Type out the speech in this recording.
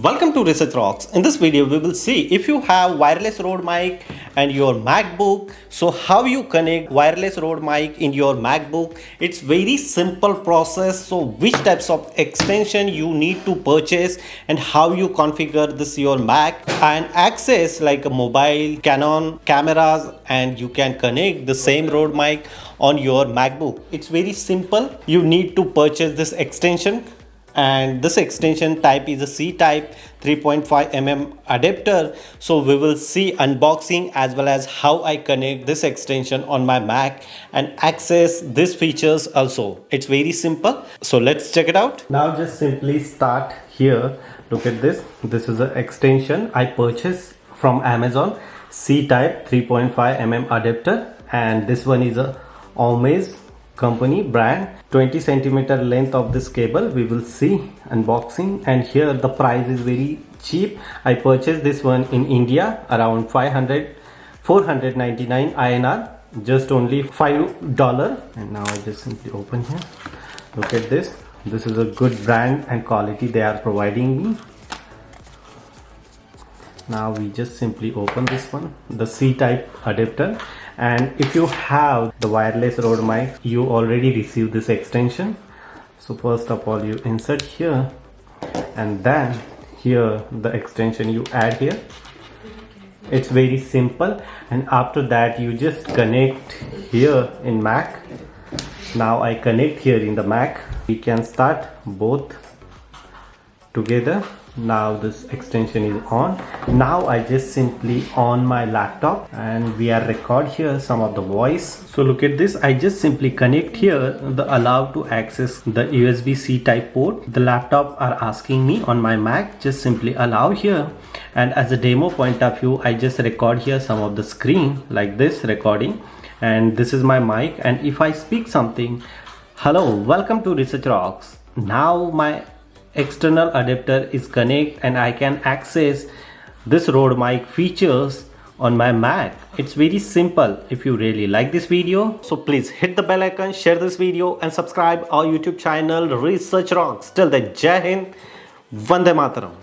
Welcome to Research Rocks. In this video, we will see if you have wireless Rode mic and your MacBook, so how you connect wireless Rode mic in your MacBook. It's very simple process. So which types of extension you need to purchase and how you configure this your Mac and access like a mobile, Canon cameras, and you can connect the same Rode mic on your MacBook. It's very simple. You need to purchase this extension. And this extension type is a C type 3.5 mm adapter. So we will see unboxing as well as how I connect this extension on my Mac and access these features also. It's very simple. So let's check it out. Now just simply start here. Look at this. This is an extension I purchased from Amazon, C type 3.5 mm adapter, and this one is a Ome's company brand. 20 centimeter length of this cable. We will see unboxing, and here the price is very cheap. I purchased this one in India around 499 INR, just only $5. And now I just simply open here. Look at this. This is a good brand and quality they are providing me. Now we just simply open this one, the C type adapter. And if you have the wireless Rode mic, you already received this extension. So first of all, you insert here, and then here the extension you add here. It's very simple, and after that you just connect here in Mac. Now I connect here in the Mac. We can start both together. Now this extension is on. Now I just simply on my laptop and we are record here some of the voice. So look at this. I just simply connect here the allow to access the USB-C type port. The laptop are asking me on my Mac, just simply allow here, and as a demo point of view I just record here some of the screen like this recording, and this is my mic. And if I speak something, hello, welcome to Research Rocks, now my external adapter is connect and I can access this Rode mic features on my Mac. It's very simple. If you really like this video, so please hit the bell icon, share this video, and subscribe our YouTube channel Research Rocks. Till then, Jai Hind, Vande Mataram.